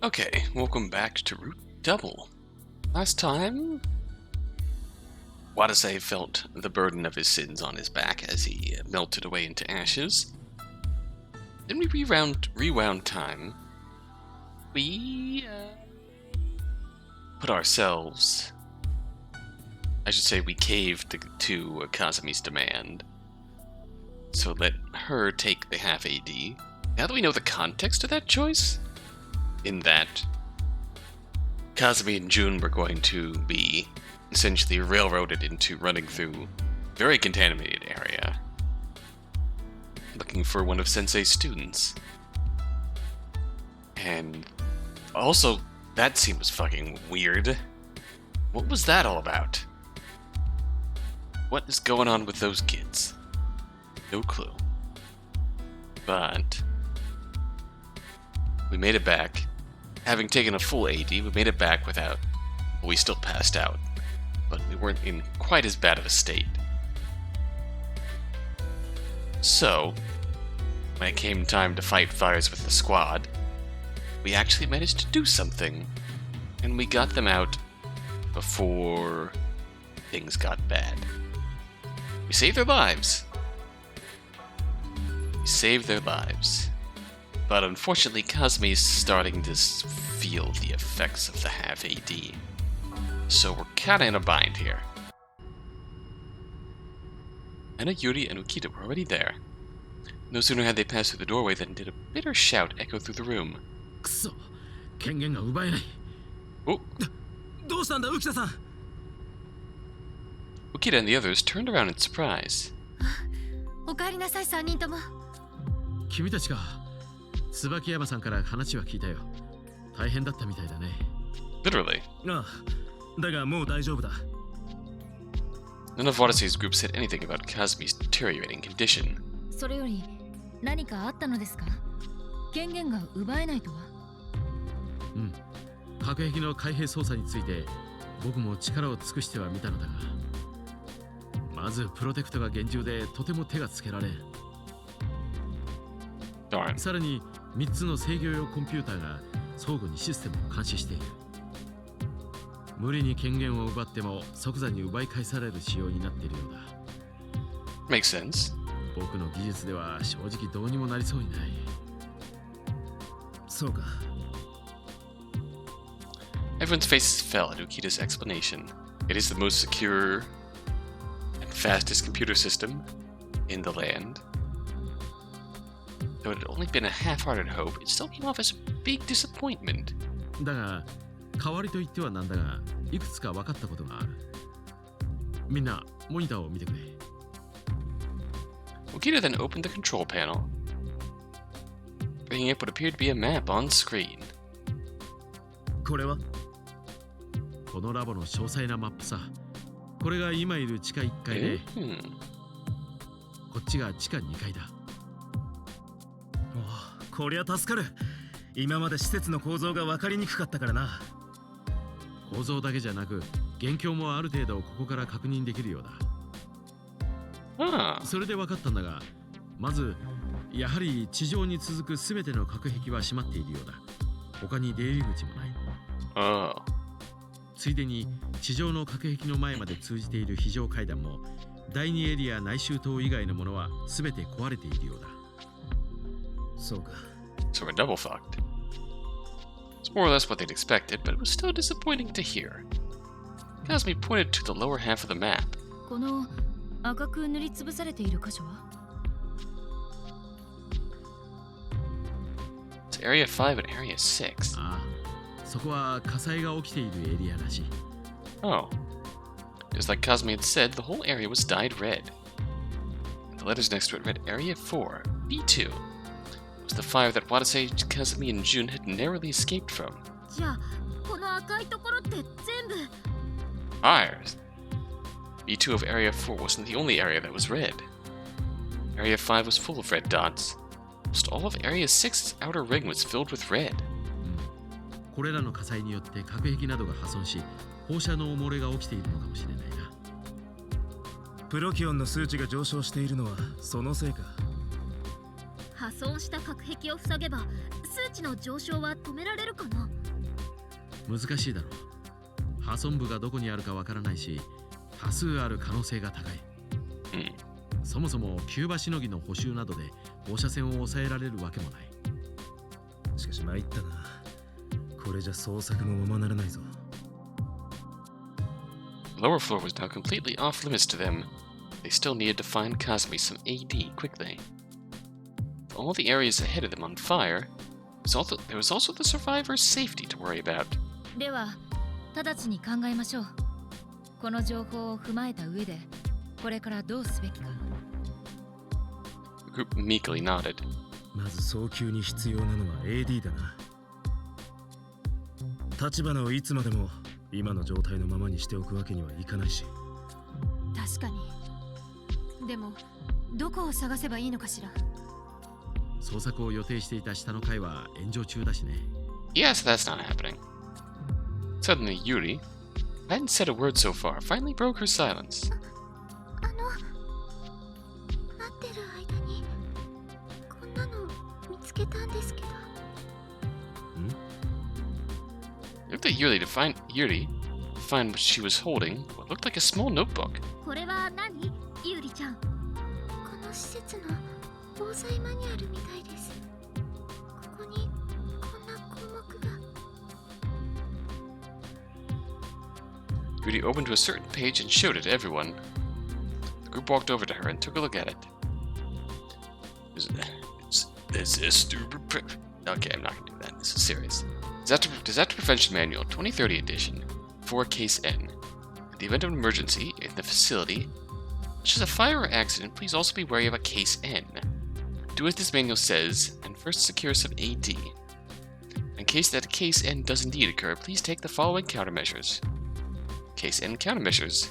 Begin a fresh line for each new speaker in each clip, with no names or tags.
Okay, welcome back to Root Double. Last time, Watase felt the burden of his sins on his back as he melted away into ashes. Then we rewound time. We put ourselves... I should say we caved to Kazami's demand. So let her take the half AD. Now that we know the context of that choice, in that Kazami and Jun were going to be essentially railroaded into running through a very contaminated area, looking for one of Sensei's students. And also, that scene was fucking weird. What was that all about? What is going on with those kids? No clue. But we made it back. Having taken a full AD, we made it back without... Well, we still passed out, but we weren't in quite as bad of a state. So, when it came time to fight fires with the squad, we actually managed to do something, and we got them out before things got bad. We saved their lives. We saved their lives. But unfortunately, Kazami's starting to feel the effects of the half AD. So we're kinda in a bind here. Anna, Yuri, and Ukita were already there. No sooner had they passed through the doorway than did a bitter shout echo through the room. Oh! Ukita and the others turned around in surprise. Literally. None of Watase's group said anything about Kazami's deteriorating condition. Darn.
さらに3つの制御用コンピューターが相互にシステムを監視している。無理に権限を奪っても即座に奪い返される仕様になっているようだ。
Makes sense.
僕の技術では正直どうにもなりそうにない。そうか。
Everyone's faces fell at Ukita's explanation. It is the most secure and fastest computer system in the land. Though it had only been a half-hearted hope, it still came off as a big disappointment.
だが、代わりと言ってはなんだが、いくつか分かったことがある。みんな、モニターを見てくれ。
Ukita then opened the control panel, bringing up what appeared to be a map on screen.
これはこのラボの詳細なマップさ。これが今いる地下1階で、こっちが地下2階だ。こりゃ助かる。今まで施設の構造が分かりにくかったからな。構造だけじゃなく、元凶もある程度ここから確認できるようだ。それで分かったんだが、まずやはり地上に続くすべての隔壁は閉まっているようだ。他に出入り口もない。ついでに地上の隔壁の前まで通じている非常階段も第2エリア内周塔以外のものはすべて壊れているようだ。そうか。
So we're double fucked. It's more or less what they'd expected, but it was still disappointing to hear. Kazami pointed to the lower half of the map.
この赤く塗りつぶされている箇所は
It's Area 5 and Area 6.
ああ、そこは火災が起きているエリアらしい。
Oh. Just like Kazami had said, the whole area was dyed red. And the letters next to it read Area 4, B2. It was the fire that Watase, Kazami, and Jun had narrowly escaped from.
じゃあこの赤いところって全部
Fires. B2 of Area 4 wasn't the only area that was red. Area 5 was full of red dots. Almost all of Area 6's outer ring was filled with red.
これらの火災によって隔壁などが破損し、放射能漏れが起きているのかもしれないな。プロキオンの数値が上昇しているのはそのせいか。
破
損した隔壁を塞げば数値の上昇は止められるかな。
難しいだろう。破損部がどこにあるかわからないし、多数ある可能性が高い。そもそもキューバしのぎの補修などで放射線を抑えられるわけもない。
しかし参ったな。これじゃ捜索もままならないぞ。
The lower floor was now completely off limits to them. They still needed to find Kazami some AD quickly. With all the areas ahead of them on fire, there was also the survivors' safety to worry about.
では直ちに考えましょう。この情報を踏まえた上でこれからどうすべきか。
The group meekly nodded.
まず早急に必要なのは AD だな。立花をいつまでも今の状態のままにしておくわけにはいかないし。
確かに。でもどこを探せばいいのかしら。
捜索を予定していた下の階は炎上中だしね。
Yes, that's not happening. Suddenly, Yuri, who hadn't said a word so far, finally broke her silence.
待ってる間にこんなの見つけたんですけど。
It looked at Yuri to find what she was holding, what looked like a small notebook.
これは何？ゆりちゃん。この施設の防災マニュアルみたいです。ここにこんな項目が。
Yuri opened to a certain page and showed it to everyone. The group walked over to her and took a look at it. Okay, I'm not gonna do that. This is serious. Disaster Prevention Manual 2030 edition, 4 Case N. In the event of an emergency in the facility, such as a fire or accident, please also be wary of a Case N. Do as this manual says, and first secure some AD. In case that Case N does indeed occur, please take the following countermeasures. Case N countermeasures.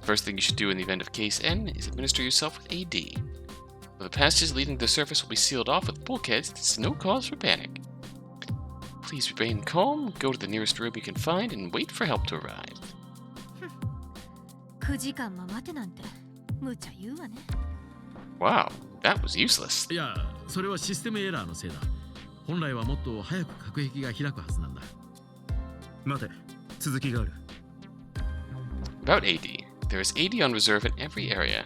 First thing you should do in the event of Case N is administer yourself with AD. Though the passages leading to the surface will be sealed off with bulkheads, this is no cause for panic. Please remain calm, go to the nearest room you can find, and wait for help to arrive.
9時間も待てなんて無茶言うわね。
Wow, that was useless.
いや、それはシステムエラーのせいだ。本来はもっと早く隔壁が開くはずなんだ。
待て、続きがある。
About AD, there is AD on reserve in every area.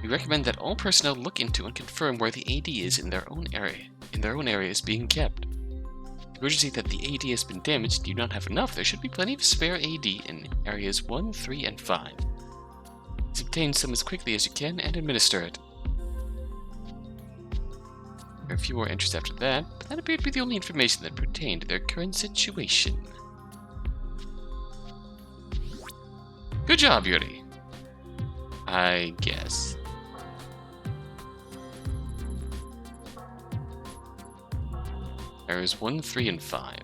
We recommend that all personnel look into and confirm where the AD is in their own areas being kept. In the emergency that the AD has been damaged, you do not have enough, there should be plenty of spare AD in areas 1, 3, and 5. Please obtain some as quickly as you can and administer it. There are a few more entries after that, but that appeared to be the only information that pertained to their current situation. Good job, Yuri. I guess. Areas 1, 3, and 5.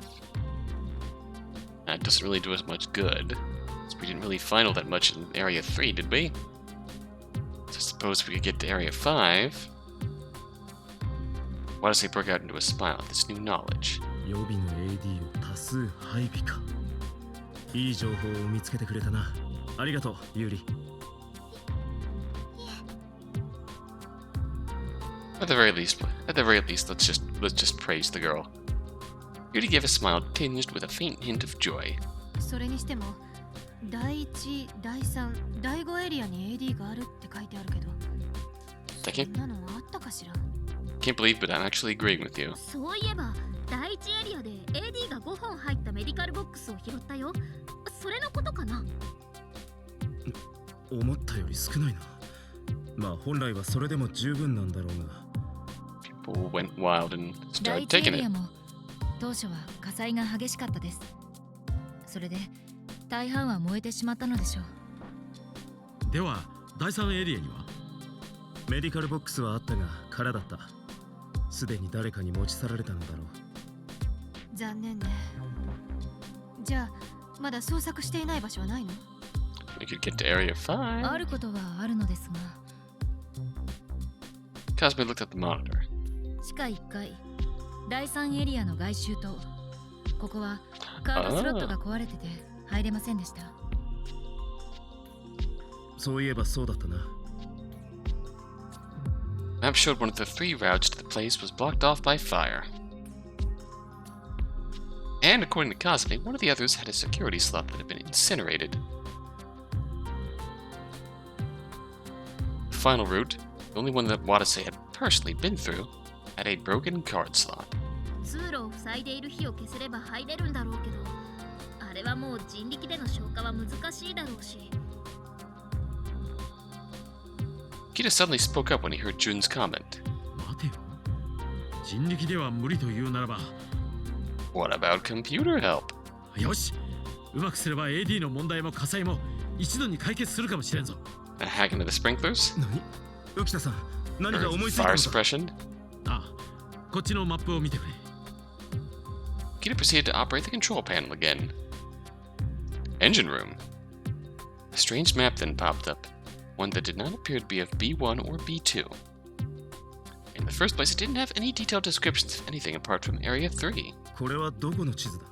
That doesn't really do us much good. So we didn't really find all that much in Area 3, did we? So I suppose we could get to Area 5. Watase broke out into a smile at this new knowledge.
予備の AD を多数配備か。いい情報を見つけてくれたな。ありがとう、ユーリ。
At the very least, let's just praise the girl. Yuri gave a smile tinged with a faint hint of joy.
それにしても、第1、第3、第5エリアに AD があるって書いてあるけど、そんなのあったかしら？
Can't believe, but I'm actually agreeing with you.
そういえば、第1エリアで AD が5本入ったメディカルボックスを拾ったよ。それのことかな？
思ったより少ないな。まあ本来はそれでも十分なんだろうが。
People went wild and
第
started
1エ
taking
リ
it.
アも当初は火災が激しかったです。それで大半は燃えてしまったのでしょう。
では第3エリアには？
メディカルボックスはあったが空だった。すでに誰かに持ち去られたのだろう。
残念ね。じゃあまだ捜索していない場所はないの？
We could get to Area 5.
あることはあるのですが。
Kazami looked at the monitor.
地下1階、第3エリアの外周と、ここはカードスロットが壊れてて入れませんでした。
そういえばそうだったな。
Map showed one of the 3 routes to the place was blocked off by fire. And according to Kazami, one of the others had a security slot that had been incinerated. The final route, the only one that Watase had personally been through, had a broken card slot.
通路を塞いでいる火を消せれば入れるんだろうけど、あれはもう人力での消火は難しいだろうし。
Kida suddenly spoke up when he heard Jun's comment.
待てよ。人力では無理というならば。
What about computer help?
よし。うまくすれば AD の問題も火災も一度に解決するかもしれんぞ。
A hack into the sprinklers?
何？浮田さん、何か
Or
思いついたの
fire
か？
suppression?
ああ、こっちのマップを見てくれ。
Kida proceeded to operate the control panel again. Engine room. A strange map then popped up, one that did not appear to be of B1 or B2. In the first place, it didn't have any detailed descriptions of anything apart from Area 3.
これはどこの地図だ？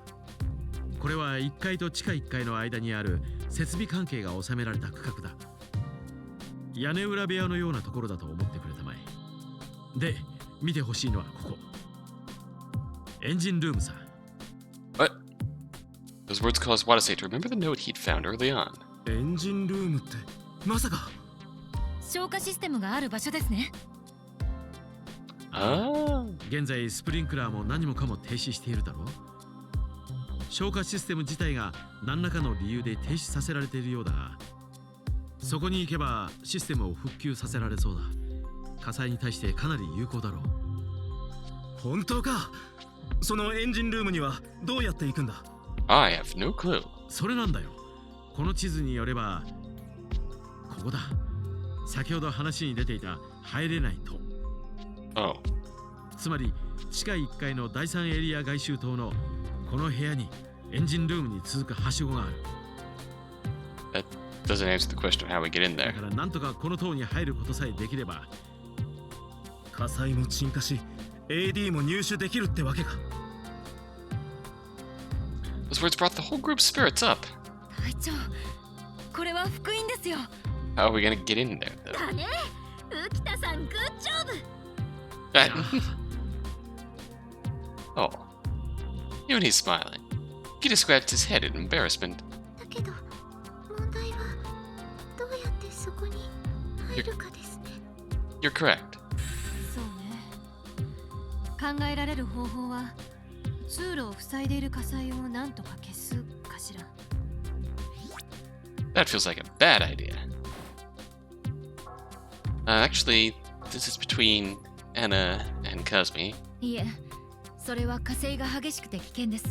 これは1階と地下1階の間にある設備関係が収められた区画だ。屋根裏部屋のようなところだと思ってくれたまえ。で、見てほしいのはここ。エンジンルームさ。
What? Those words caused Watase to remember the note he'd found early on.
エンジンルームってまさか？
消火システムがある場所ですね。
Ah.
現在スプリンクラーも何もかも停止しているだろう。消火システム自体が何らかの理由で停止させられているようだが、そこに行けばシステムを復旧させられそうだ。火災に対してかなり有効だろう。
本当か？そのエンジンルームにはどうやって行くんだ？
I have no clue.
それなんだよ。この地図によればここだ。先ほど話に出ていた入れない塔。
Oh.
つまり地下1階の第3エリア外周塔のこの部屋にエンジンルームに続くはしごがある。
That doesn't answer the question of how we get in
だ
there.
からなんとかこの塔に入ることさえできれば。
火災も鎮火し AD も入手できるってわけか。
Those words brought the whole group's spirits up.
隊長、これは福音ですよ。
How are we gonna get in there, though?
だね。浮田さん、グッジョブ。
Ah. Oh. Even he's smiling. Kida scratched his head in embarrassment.
だけど、問題はどうやってそこに入るかですね。
You're correct.
そうね。考えられる方法は通路を塞いでいる火災を何とか消すかしら。
That feels like a bad idea. Actually, this is between Anna and Kazami.
いえ、それは火星が激しくて危険です。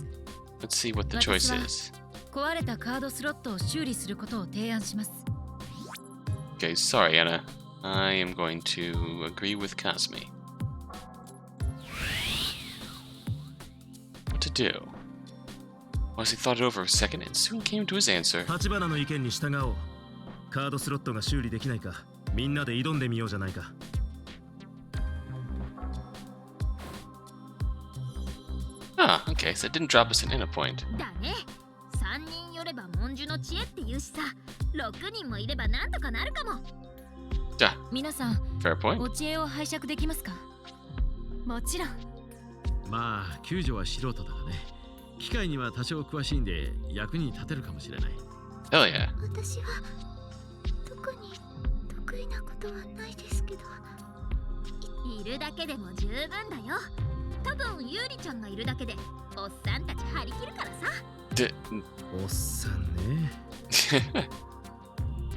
Let's see what the choice
私は
is.
壊れたカードスロットを修理することを提案します。
Okay, sorry, Anna. I am going to agree with Kazami. What to do? Wesley thought it over a second and soon came to his answer.
立花の意見に従おう。カードスロットが修理できないか、みんなで挑んでみようじゃないか。
Ah, okay, so it didn't drop us an inner point.
だね。3人寄れば文殊の知恵って言うしさ。6人もいればなんとかなるかも。
Duh,
皆さん、
fair point.
お知恵を拝借できますか？もちろん。
まあ救助は素人だがね。機械には多少詳しいんで役に立てるかもしれない。
Hell yeah.
私は特に得意なことはないですけど。いるだけでも十分だよ。多分ゆうりちゃんがいるだけでおっさんたち張り切るからさ。
おっさんね。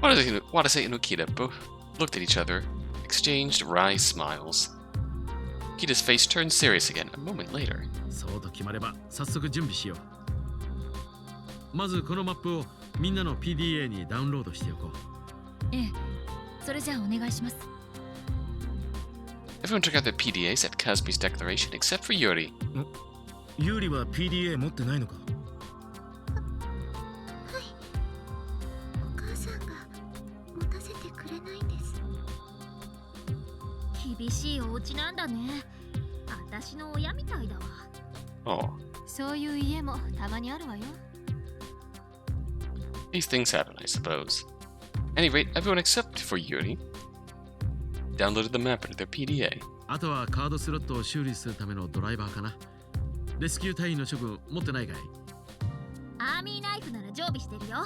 Watase and Okita both looked at each other, exchanged wry smiles. Okita's face turned serious again a moment later.
そうと決まれば早速準備しよう。まずこのマップをみんなの PDA にダウンロードしておこう。
ええ、それじゃあお願いします。
Everyone took out their PDAs at Kazami's declaration except for Yuri.
ユーリは PDA 持ってないのか？
お母さんが持たせてくれないんです。厳しいお家なんだね。私の親みたいだわ。
Oh,
そういう家もたまにあるわよ。
these things happen, I suppose. At any rate, everyone except for Yuri downloaded the map into their PDA.
あとはカードスロットを修理するためのドライバーかな。レスキュー隊員の処分持ってないかい？
アーミーナイフなら常備してるよ。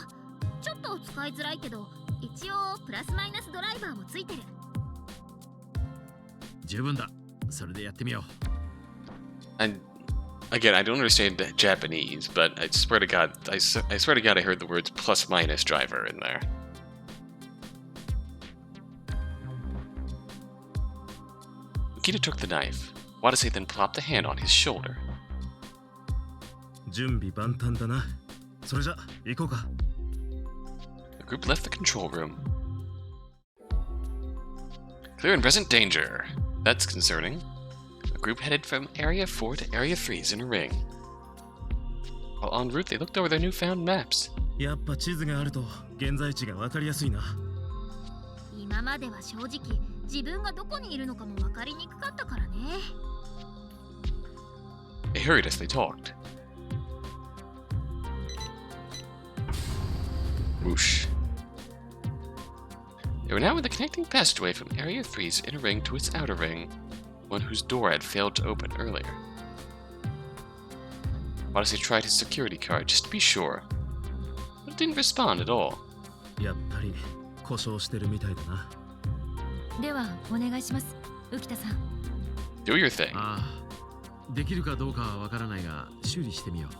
ちょっと使いづらいけど、一応プラスマイナスドライバーもついてる。
十分だ。それでやってみよう。
And again, I don't understand Japanese, but I swear to God, I swear to God, I heard the words plus minus driver in there. Ukita took the knife. Watase then plopped the hand on his shoulder.
準備万端だな。それじゃ行こうか。
The group left the control room. Clear and present danger. That's concerning. The group headed from Area 4 to Area 3's in a ring. While en route, they looked over their newfound maps.
やっぱ地図があると現在地が分かりやすいな。
今までは正直、自分がどこにいるのかも分かりにくかったからね。
They hurried as they talked. Whoosh. They were now in the connecting passageway from Area 3's inner ring to its outer ring, one whose door had failed to open earlier. Watase tried his security card just to be sure, but it didn't respond at all.
やっぱり故障してるみたいだな。
ではお願いします、浮田さん。
Do your thing.
ああ、できるかどうかはわからないが修理してみよう。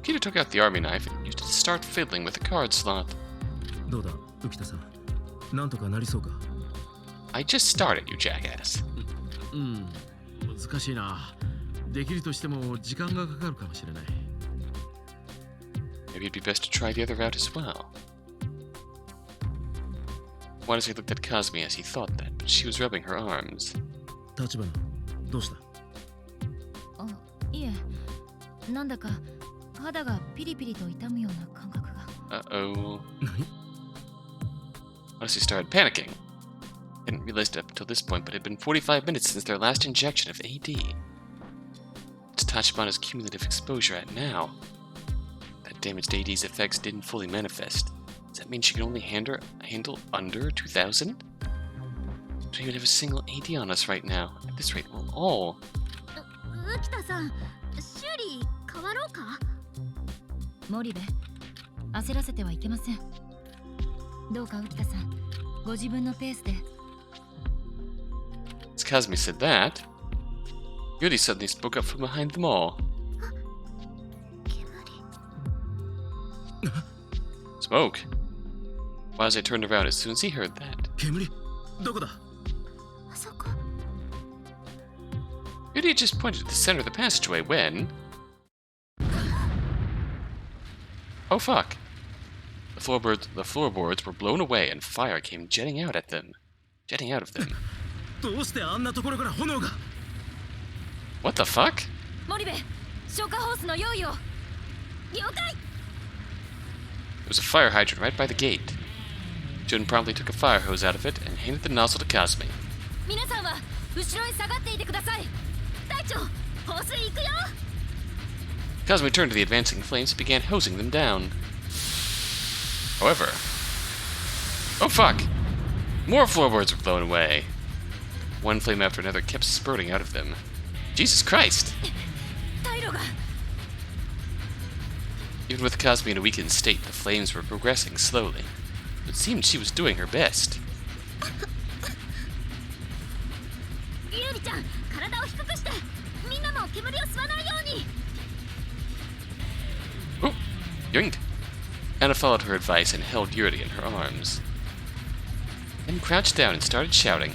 Ukita took out the army knife and used it to start fiddling with the card slot.
どうだ、浮田さん。なんとかなりそうか。
I just started, you jackass.
うん、難しいな。できるとしても時間がかかるかもしれない。
Maybe it'd be best to try the other route as well. Watase looked at Kazami as he thought that, but she was rubbing her arms.
立花、どうした？
あ、いえ、なんだか肌がピリピリと痛むような感覚が。
Uh-oh.
何？
Watase started panicking. Hadn't realized it up until this point, but it had been 45 minutes since their last injection of AD. What's Tachibana's cumulative exposure at now? That damaged AD's effects didn't fully manifest. Does that mean she can only handle under 2,000? Don't even have a single AD on us right now. At this rate, we'll all...
浮田さん、修理変わろうか？
森部、焦らせてはいけません。どうか浮田さん、ご自分のペースで。
As Kazami said that, Yuri suddenly spoke up from behind them all.
煙。
Smoke. Watase turned around as soon as he heard that.
煙？どこだ？
あそこ。
Yuri had just pointed to the center of the passageway when... Oh fuck. The floorboards were blown away and fire came jetting out of them.
どうしてあんなところから炎が？
What the fuck?
森部、消火ホースの用意を。
了解。
There was a fire hydrant right by the gate. Jun promptly took a fire hose out of it and handed the nozzle to Kazami.
皆さんは後ろへ下がっていてください。
隊長、放水行くよ。
Kazami turned to the advancing flames and began hosing them down. However... Oh fuck! More floorboards were blown away. One flame after another kept spurting out of them. Jesus Christ!
退路が。
Even with Kazami in a weakened state, the flames were progressing slowly. It seemed she was doing her best.
ゆうりちゃん、体を低くして。みんなも煙を吸わないように。
Oh! Yoink! Anna followed her advice and held Yuri in her arms. Then crouched down and started shouting.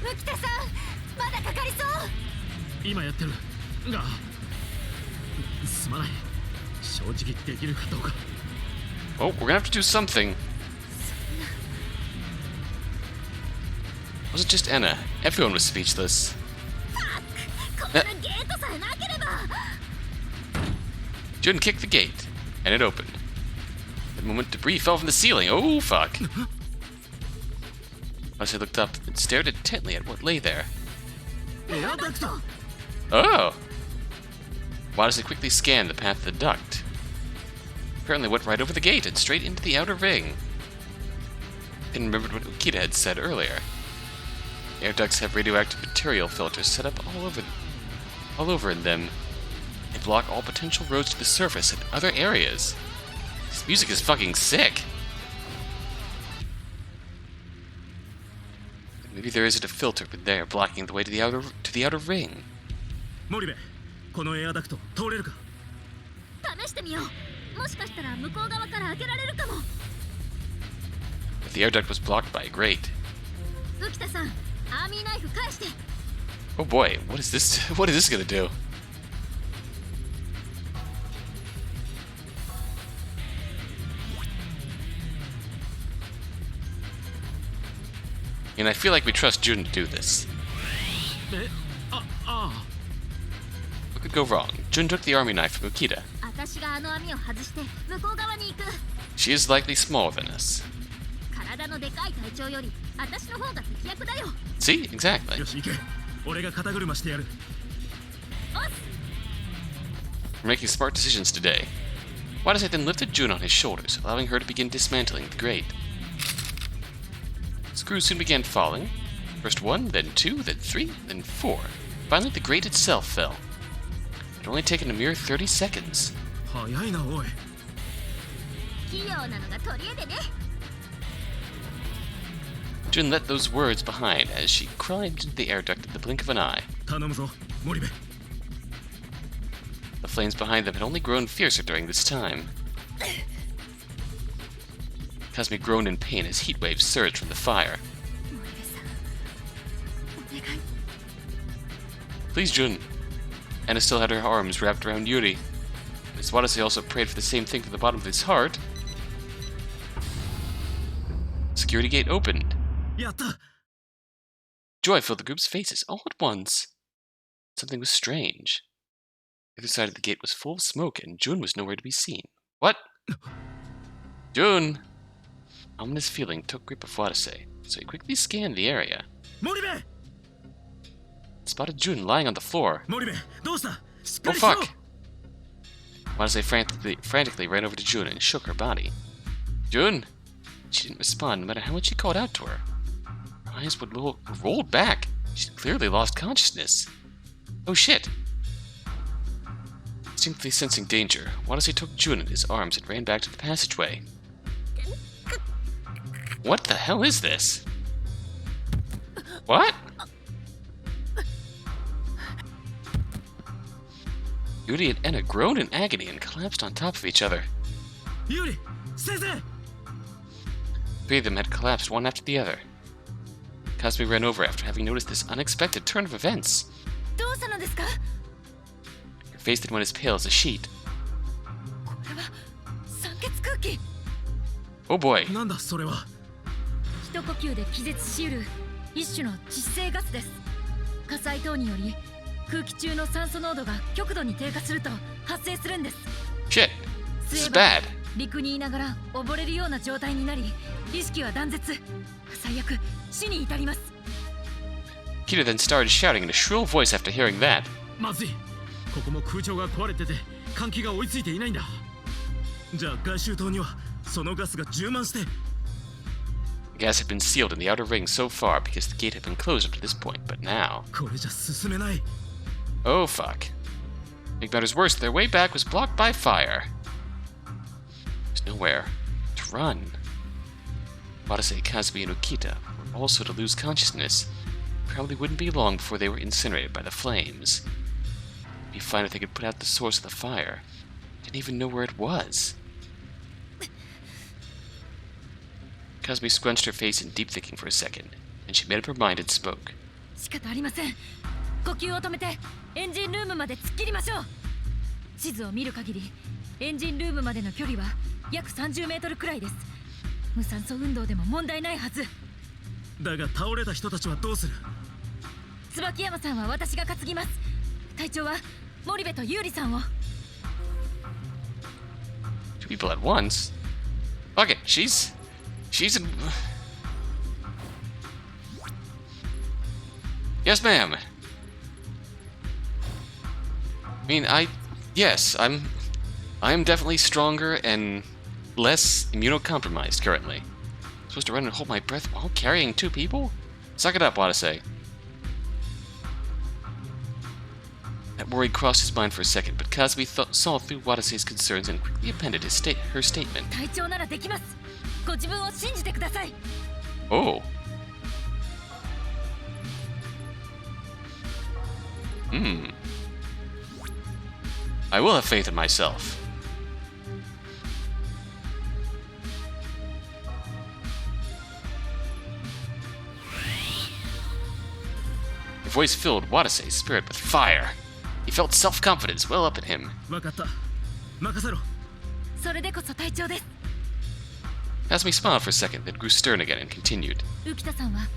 浮田さん、まだかかりそう。
今やってるが、すまない。正直できるかどうか。
Oh, we're gonna have to do something. It wasn't just Anna. Everyone was speechless.
こんなゲートさえなければ。
Jun kicked the gate, and it opened. At the moment, debris fell from the ceiling. Oh, fuck. Watase looked up and stared intently at what lay there.
エアダクト。
Oh! Watase quickly scanned the path of the duct. Apparently went right over the gate and straight into the outer ring. Then remembered what Ukita had said earlier. Air ducts have radioactive material filters set up all over in them. They block all potential roads to the surface and other areas. This music is fucking sick. Maybe there isn't a filter there blocking the way to the outer ring.
森部、このエアダクト通れるか？
試してみよう。もしかしたら向こう側から開けられるかも。
But the air duct was blocked by a grate.
浮田さん、アーミーナイフ返して。
Oh boy, what is this? What is this gonna do? And I feel like we trust Jun to do this. What could go wrong? Jun took the army knife from Ukita.
私があの網を外して向こう側に行く。
She is likely smaller than us.
体のでかい隊長より私の方が敵役だよ。
See? Exactly.
よし行け。俺が肩車してやる。
We're making smart decisions today. Watase then lifted Jun on his shoulders, allowing her to begin dismantling the grate. Screws soon began falling. First one, then two, then three, then four. Finally, the grate itself fell. It had only taken a mere 30 seconds.
早いなおい。
器用なのが取り柄でね。
Jun let those words behind as she climbed into the air duct in the blink of an eye.
頼むぞ、森部。
The flames behind them had only grown fiercer during this time. Kazami groaned in pain as heat waves surged from the fire. Please, Jun. Anna still had her arms wrapped around Yuri. Miss Watase also prayed for the same thing from the bottom of his heart. Security gate opened.
やった。
Joy filled the group's faces all at once. Something was strange. The other side of the gate was full of smoke, and Jun was nowhere to be seen. What? Jun! Ominous feeling took grip of Watase, so he quickly scanned the area.
森部。
Spotted Jun lying on the floor.
森部、どうした？しっか
Oh
りしろ。
fuck! Watase frantically ran over to Jun and shook her body. Jun! She didn't respond no matter how much he called out to her. Her eyes rolled back. She'd clearly lost consciousness. Oh shit! Distinctly sensing danger, Watase took Jun in his arms and ran back to the passageway. What the hell is this? What? Yuri and Enna groaned in agony and collapsed on top of each other.
ユリ、先生。
Three of them had collapsed one after the other. Kazami ran over after having noticed this unexpected turn of events.
どうしたのですか？
Her face then went as pale as a sheet.
これは酸欠空気。
Oh boy.
なんだそれは。
一呼吸で気絶しうる一種の窒性ガスです。火災等により空気中の酸素濃度が極度に低下すると発生するんです。
Shit. This is
吸えば
bad.
陸にいながら溺れるような状態になり、意識は断絶。最悪死に至ります。
Kita then started shouting in a shrill voice after hearing that.
まずい。ここも空調が壊れてて換気が追いついていないんだ。じゃあ外周灯にはそのガスが充満して。
The gas had been sealed in the outer ring so far because the gate had been closed up to this point, but now...
これじゃ進めない。
Oh fuck. Make matters worse, their way back was blocked by fire. There's nowhere to run. Watase, Kazami, and Ukita were also to lose consciousness. Probably wouldn't be long before they were incinerated by the flames. It'd be fine if they could put out the source of the fire. Didn't even know where it was. Kazami scrunched her face in deep thinking for a second, and she made up her mind and spoke.
仕方ありません。呼吸を止めてエンジンルームまで突っ切りましょう。地図を見る限りエンジンルームまでの距離は約30メートルくらいです。無酸素運動でも問題ないはず。
だが倒れた人たちはどうする？
椿山さんは私が担ぎます。隊長は森部と優里さんを。
Two people at once? Fuck it, she's in... Yes, ma'am. I mean, yes, I'm definitely stronger and less immunocompromised currently. Supposed to run and hold my breath while carrying 2 people? Suck it up, Watase. That worry crossed his mind for a second, but Kazami saw through Watase's concerns and quickly appended her statement.
隊長ならできます。ご自分を信じてください。
Oh. I will have faith in myself. Her voice filled Watase's spirit with fire. He felt self-confidence well up in him.
分かった。任せろ。
それでこそ隊長です。
Kazami smiled for a second, then grew stern again and continued.
浮田さんは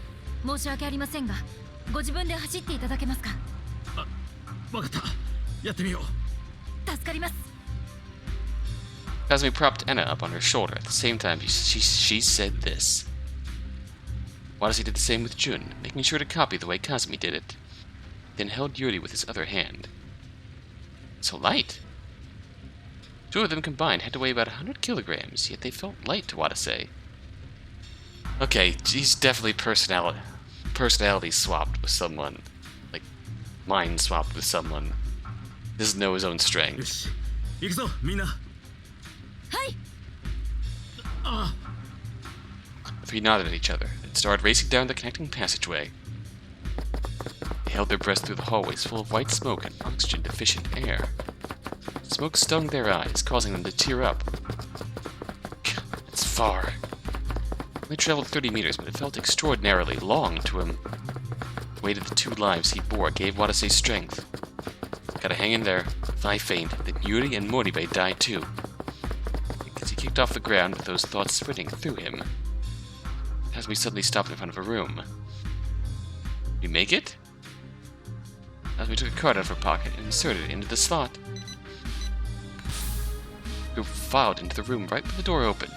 申し訳ありませんが、ご自分で走っていただけますか。
分かった。やってみよう。
助かります。
Kazami propped Enna up on her shoulder. At the same time, she said this. Watase did the same with Jun, making sure to copy the way Kazami did it. Then held Yuri with his other hand. So light. 2 of them combined had to weigh about 100 kilograms, yet they felt light to Watase. Okay, he's definitely personality swapped with someone. Like, mind swapped with someone. Doesn't know his own
よ
strength.
し。行くぞ、みんな。
はい。
あ
The 3 nodded at each other, and started racing down the connecting passageway. They held their breaths through the hallways full of white smoke and oxygen-deficient air. Smoke stung their eyes, causing them to tear up. It's far. They traveled 30 meters, but it felt extraordinarily long to him. The weight of the 2 lives he bore gave Watase strength. Gotta hang in there. If I faint, then Yuri and Moribe die too. As he kicked off the ground with those thoughts sprinting through him, Kazami suddenly stopped in front of a room. Did you make it? Kazami took a card out of her pocket and inserted it into the slot. The group filed into the room right when the door opened.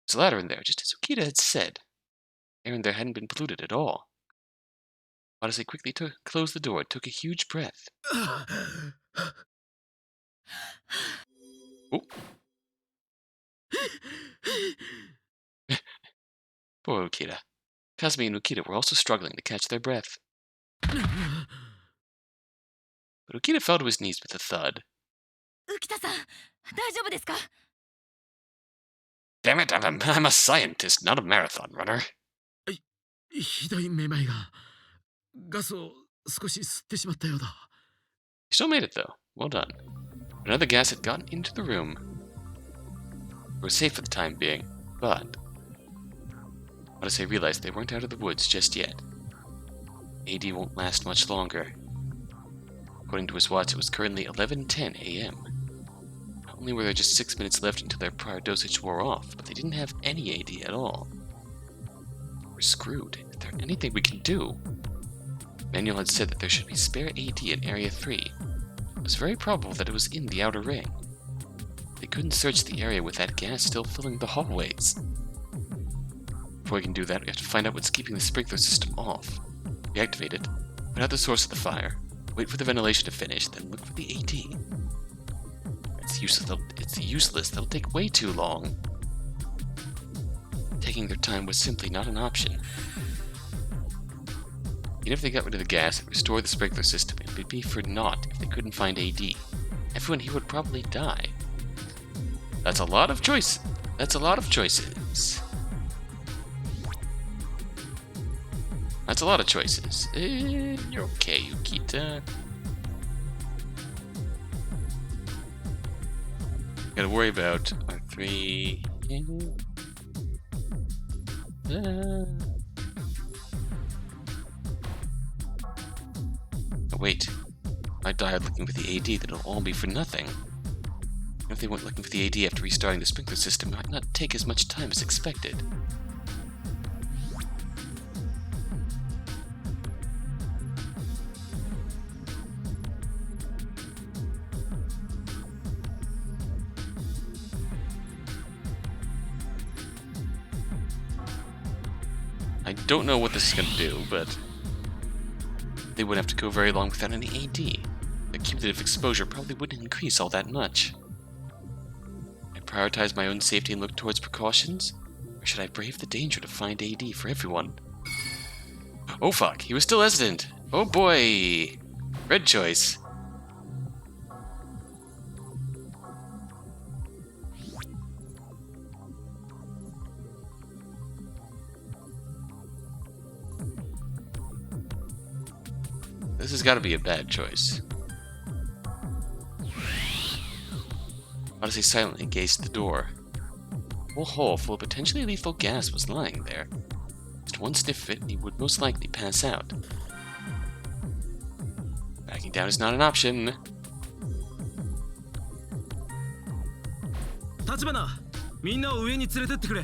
There's a ladder in there, just as Ukita had said. Air in there hadn't been polluted at all. Watase quickly closed the door and took a huge breath. Oh. Poor Ukita. Kazami and Ukita were also struggling to catch their breath. But Ukita fell to his knees with a thud.
浮田さん、大丈夫ですか。
Damn it, I'm a scientist, not a marathon runner.
ひどいめまいが。ガスを少し吸ってしまったようだ。
You still made it, though. Well done. Another gas had gotten into the room. We were safe for the time being, but Watase realized they weren't out of the woods just yet. AD won't last much longer. According to his watch, it was currently 11:10 a.m. Not only were there just 6 minutes left until their prior dosage wore off, but they didn't have any AD at all. We're screwed. Is there anything we can do? Manuel had said that there should be spare AD in Area 3. It was very probable that it was in the outer ring. They couldn't search the area with that gas still filling the hallways. Before we can do that, we have to find out what's keeping the sprinkler system off. Reactivate it, find out the source of the fire, wait for the ventilation to finish, then look for the AD. It's useless. They'll take way too long. Taking their time was simply not an option. Even if they got rid of the gas and restored the sprinkler system, it would be for naught if they couldn't find AD. Everyone here would probably die. That's a lot of choice. That's a lot of choices. That's a lot of choices. You're okay, Ukita. Gotta worry about our 3. Oh, wait. If I died looking for the AD, then it'll all be for nothing. If they went looking for the AD after restarting the sprinkler system, it might not take as much time as expected. I don't know what this is going to do, but they wouldn't have to go very long without any AD. The cumulative exposure probably wouldn't increase all that much. I prioritize my own safety and look towards precautions? Or should I brave the danger to find AD for everyone? Oh fuck, he was still hesitant. Oh boy. Red choice. This has got to be a bad choice. Watase silently gazed at the door. A whole hole full of potentially lethal gas was lying there. Just one sniff of it and he would most likely pass out. Backing down is not an option.
立花、みんなを上に連れてってくれ。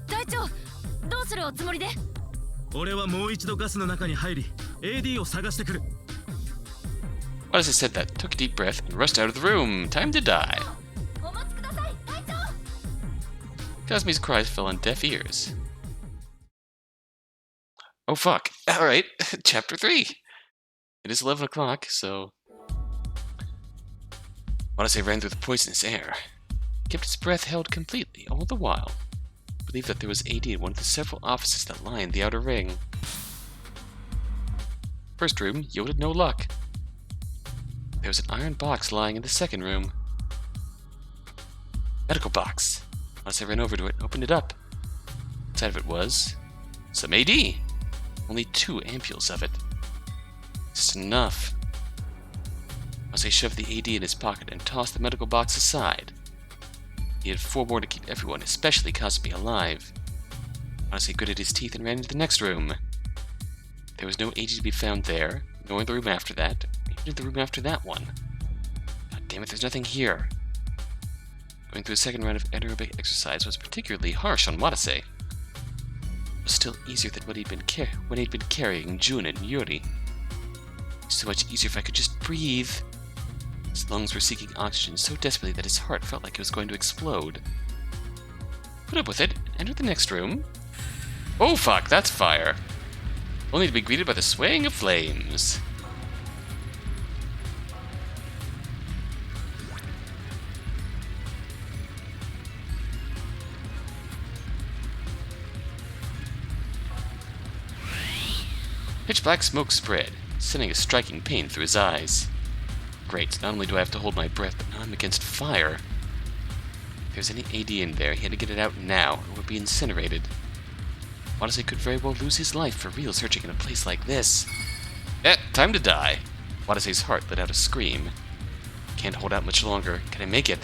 隊長、どうするおつもりで？
俺はもう一度ガスの中に入り AD を探してくる。
Watase said that, took a deep breath, and rushed out of the room. Time to die.
お待ちください、隊長。
Kazami's cries fell on deaf ears. Oh fuck. Alright, chapter 3. It is 11 o'clock, so... Watase ran through the poisonous air. He kept his breath held completely, all the while. He believed that there was AD in one of the several offices that lined the outer ring. First room yielded no luck. There was an iron box lying in the second room. Medical box. Watase ran over to it and opened it up. Inside of it was... some AD! Only 2 ampules of it. Just enough. Watase shoved the AD in his pocket and tossed the medical box aside. He had 4 more to keep everyone, especially Kazami, alive. Watase gritted his teeth and ran into the next room. There was no AD to be found there, nor in the room after that, or even in the room after that one. God damn it, there's nothing here. Going through a second round of anaerobic exercise was particularly harsh on Watase. It was still easier than when he'd been carrying Jun and Yuri. So much easier if I could just breathe. His lungs were seeking oxygen so desperately that his heart felt like it was going to explode. Put up with it, enter the next room. Oh fuck, that's fire. Only to be greeted by the swaying of flames. Pitch black smoke spread, sending a striking pain through his eyes. Great, not only do I have to hold my breath, but now I'm against fire. If there's any AD in there, he had to get it out now, or it would be incinerated. Watase could very well lose his life for real searching in a place like this. Time to die. Watase's heart let out a scream. Can't hold out much longer. Can I make it?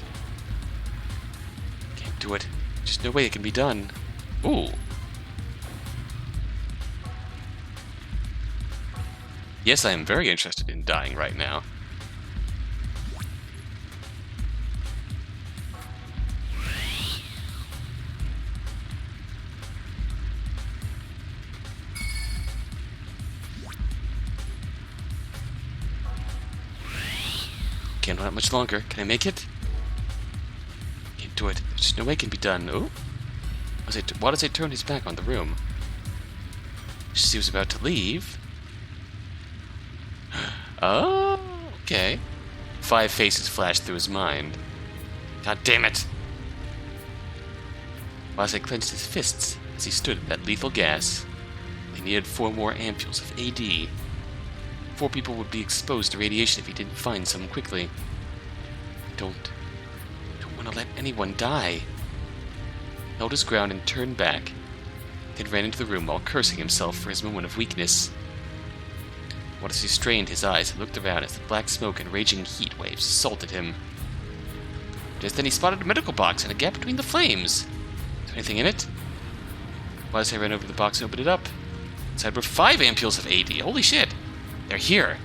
Can't do it. There's no way it can be done. Ooh. Yes, I am very interested in dying right now. Can't hold out much longer. Can I make it? Can't do it. There's just no way it can be done. Oh? Watase turned his back on the room. Just as he was about to leave... Oh, okay. 5 faces flashed through his mind. God damn it! Watase clenched his fists as he stood at that lethal gas. He needed 4 more ampules of AD. 4 people would be exposed to radiation if he didn't find some quickly. I don't want to let anyone die. He held his ground and turned back. Then ran into the room while cursing himself for his moment of weakness. Watase strained his eyes and looked around as the black smoke and raging heat waves assaulted him. Just then he spotted a medical box and a gap between the flames. Is there anything in it? Watase ran over to the box and opened it up. Inside were 5 ampules of AD. Holy shit! They're here!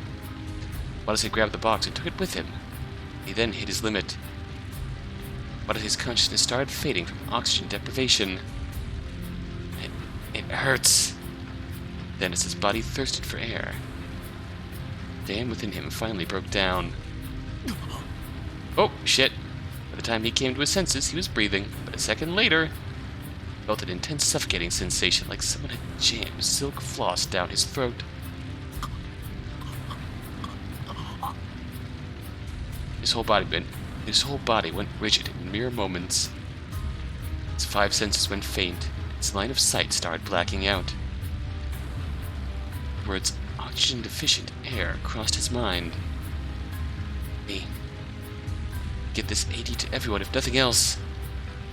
Watase grabbed the box and took it with him. He then hit his limit. Watase's consciousness started fading from oxygen deprivation. It hurts. Then as his body thirsted for air, the dam within him finally broke down. Oh, shit. By the time he came to his senses, he was breathing, but a second later, he felt an intense suffocating sensation like someone had jammed silk floss down his throat. His whole body His whole body went rigid in mere moments. His 5 senses went faint. His line of sight started blacking out. Words oxygen deficient air crossed his mind. Me. Get this AD to everyone, if nothing else.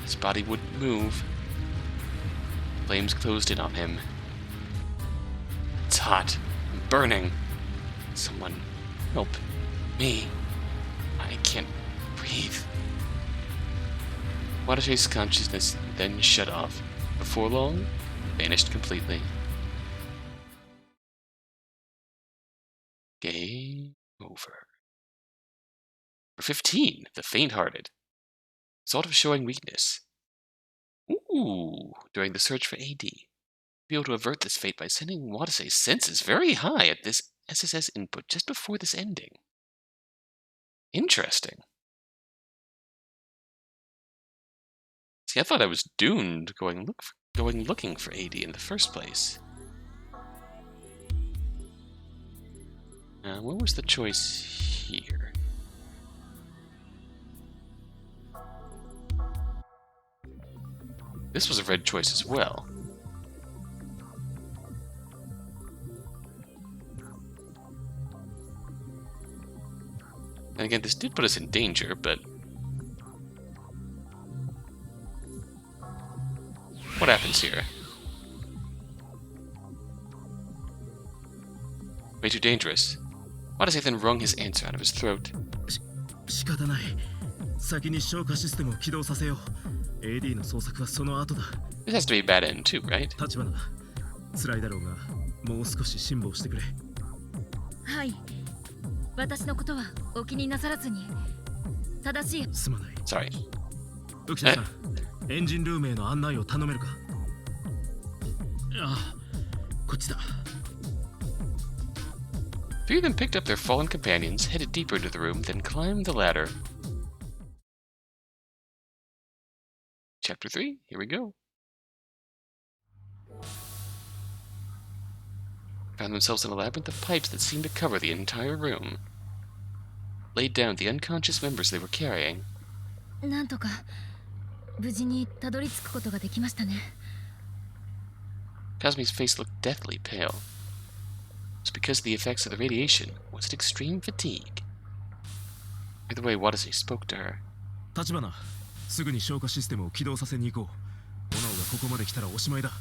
His body wouldn't move. Flames closed in on him. It's hot. I'm burning. Someone help me. I can't breathe. Watase's consciousness then shut off. Before long, vanished completely. Game over. Number 15, the faint-hearted. Result of showing weakness. Ooh, during the search for AD. Be able to avert this fate by sending Watase's senses very high at this SSS input just before this ending. Interesting. See, I thought I was doomed going looking for AD in the first place. What was the choice here? This was a red choice as well. And again, this did put us in danger, but... what happens here? Way too dangerous. Watase then wrung his answer out of his throat.
仕方ない。先に消火システムを起動させよう。AD の捜索はその後だ。
This has to be a bad end too, right?
立花、辛いだろうが、もう少し辛抱してくれ。
はい。私のことはお気になさらずに。正しい。
すまない。
Sorry.
浮田さん、エンジンルームへの案内を頼めるか。ああ、こっちだ。
Three of them picked up their fallen companions, headed deeper into the room, then climbed the ladder. Chapter 3, here we go. Found themselves in a labyrinth of pipes that seemed to cover the entire room. Laid down the unconscious members they were carrying.
なんとか無事にたどり着くことができましたね。
Kazami's face looked deathly pale. It was because of the effects of the radiation. Was it extreme fatigue? By the way, Watase spoke to her.
立花、すぐに消火システムを起動させに行こう。オナオがここまで来たらおしまいだ。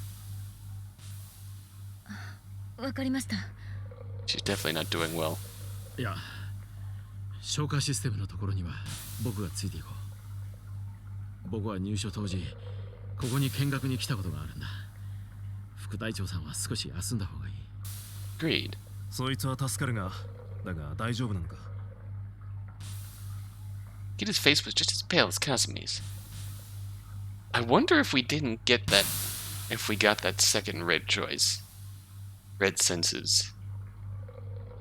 わかりました。
She's definitely not doing well.
いや、消火システムのところには僕がついていこう。僕は入所当時、ここに見学に来たことがあるんだ。副隊長さんは少し休んだ方がいい。
Agreed.
そいつは助かるが、だが大丈夫なのか。
Kita's face was just as pale as Kazami's. I wonder if we didn't get that, if we got that second red choice. Red senses.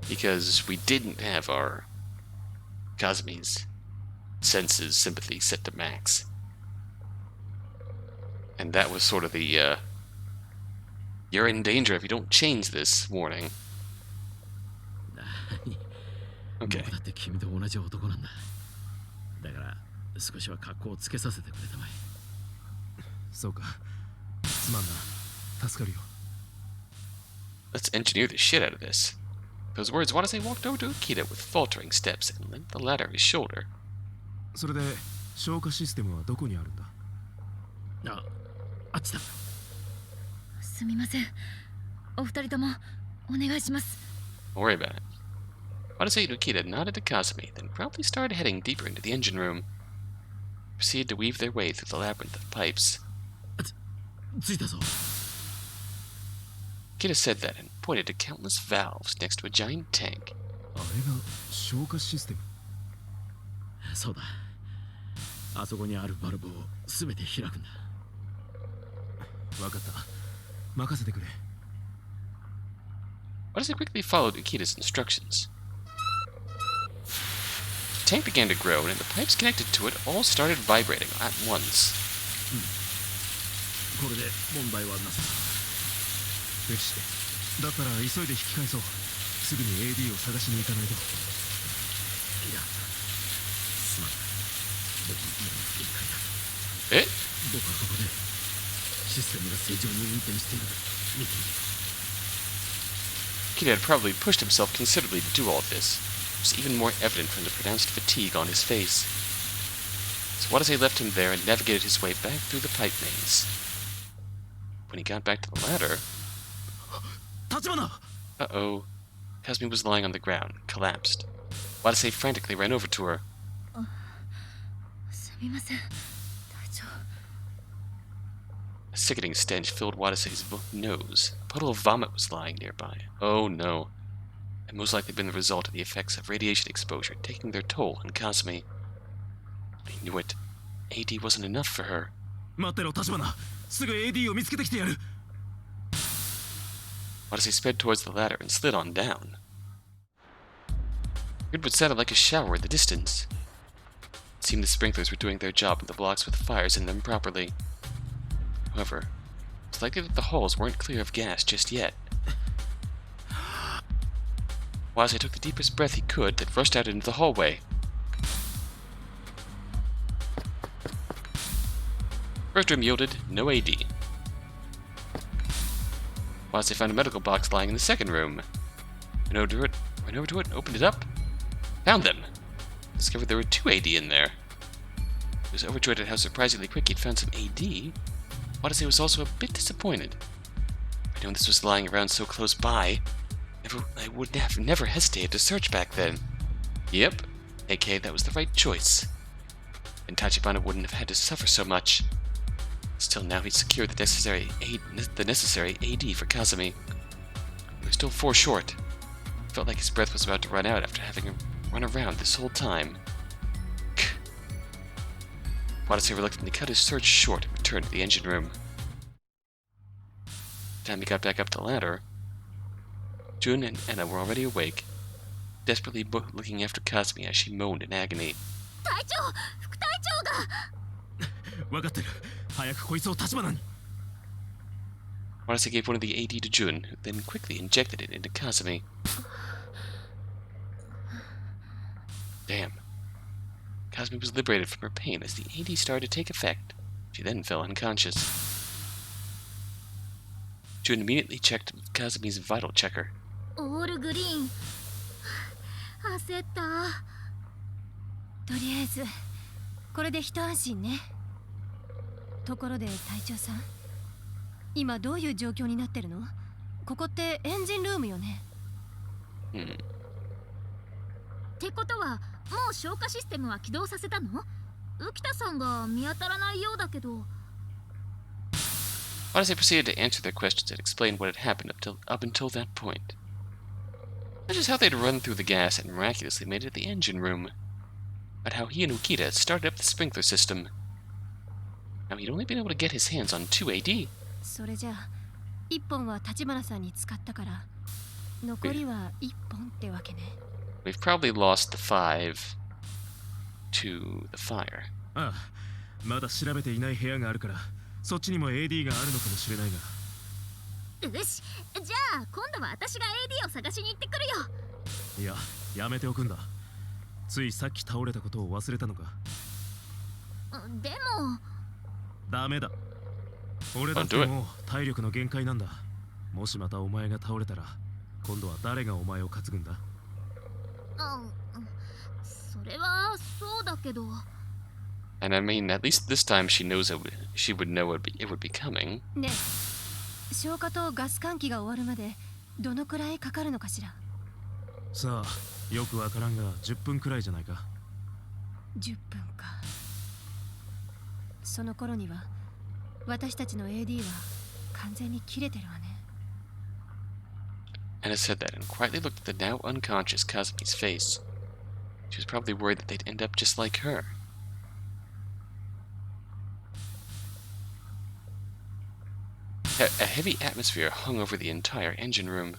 Because we didn't have our Kazami's senses sympathy set to max. And that was sort of the, you're in danger if you don't change this warning. Okay.
僕だって君と同じ男なんだ。だから少しは格好をつけさせてくれたまえ。
そうか。すまんな。助かるよ。
Let's engineer the shit out of this. Those words, Watase walked over to Akita with faltering steps and linked the ladder his shoulder.
それで消火システムはどこにあるんだ。
あっちだ。
すみません。お二人ともお願いします。
Don't worry about it. Watase and Akita nodded to Kazami, then promptly started heading deeper into the engine room. They proceeded to weave their way through the labyrinth of pipes.
ついたぞ。
Akita said that and pointed to countless valves next to a giant tank.
あれが消火システム。
そうだ。あそこにあるバルブをすべて開くんだ。
わかった。任せてくれ。
Watase quickly followed Akita's instructions. The tank began to grow, and the pipes connected to it all started vibrating at once.
これで問題はなさ
よし。だったら急いで引き返そう。すぐに AD を探しに行かないと。
いや、すまん。
Eh?
僕はここでシステムが正常に運転している見ている。
Kid had probably pushed himself considerably to do all this. It was even more evident from the pronounced fatigue on his face. So Watase left him there and navigated his way back through the pipe maze. When he got back to the ladder... Uh-oh. Kazami was lying on the ground, collapsed. Watase frantically ran over to her.
すみません、隊長。
A sickening stench filled Watase's nose. A puddle of vomit was lying nearby. Oh no. It most likely been the result of the effects of radiation exposure taking their toll on Kazami. I knew it. AD wasn't enough for her.
待ってろ、橘。すぐ AD を見つけてきてやる。
Watase sped towards the ladder and slid on down. Heard what sounded like a shower in the distance. It seemed the sprinklers were doing their job and the blocks with fires in them properly. However, it's likely that the halls weren't clear of gas just yet. Watase took the deepest breath he could, then rushed out into the hallway. First room yielded no AD. Watase found a medical box lying in the second room. Went over to it, opened it up. Found them. Discovered there were 2 AD in there. He was overjoyed at how surprisingly quick he'd found some AD. Watase was also a bit disappointed. If I'd known this was lying around so close by, I would have never hesitated to search back then. Yep, aka that was the right choice. And Tachibana wouldn't have had to suffer so much. Still, now he'd secured the necessary AD for Kazami. He was still 4 short. Felt like his breath was about to run out after having run around this whole time. Watase reluctantly cut his search short and returned to the engine room. By the time he got back up the ladder, Jun and Enna were already awake, desperately looking after Kazami as she moaned in agony.
隊長、副隊長が。
分かってる。早くこいつを橘に。
Watase gave one of the AD to Jun, who then quickly injected it into Kazami. Damn. Kazami was liberated from her pain as the AD started to take effect. She then fell unconscious. Jun immediately checked Kazami's vital checker.
オールグリーン。焦った。
とりあえずこれで一安心ね。ところで隊長さん、今どういう状況になってるの？ここってエンジンルームよね。
ってことはもう消火システムは起動させたの？浮田さんが見当たらないようだけど。
Watase proceeded to answer their questions and explain what had happened up until that point. Not just how they'd run through the gas and miraculously made it to the engine room, but how he and Ukita had started up the sprinkler system. Now he'd only been able to get his hands on 2 AD.
それじゃあ1本は橘さんに使ったから残りは1本ってわけね。
We've probably lost the 5 to the fire.
ああ、まだ調べていない部屋があるから、そっちにも AD があるのかもしれないが。
よし、じゃあ今度は私が AD を探しに行ってくるよ。
いや、やめておくんだ。ついさっき倒れたことを忘れたのか。
でも
ダメだ。俺だってもう体力の限界なんだ。もしまたお前が倒れたら、今度は誰がお前を担ぐんだ？
それはそうだけど。
And I mean, at least this time she would know it would be coming.
ねえ、消火とガス換気が終わるまでどのくらいかかるのかしら？
さあ、よくわからんが10分くらいじゃないか。
10分か。その頃には私たちの AD は完全に切れてるわね。
Anna said that and quietly looked at the now unconscious Kazami's face. She was probably worried that they'd end up just like her. A heavy atmosphere hung over the entire engine room.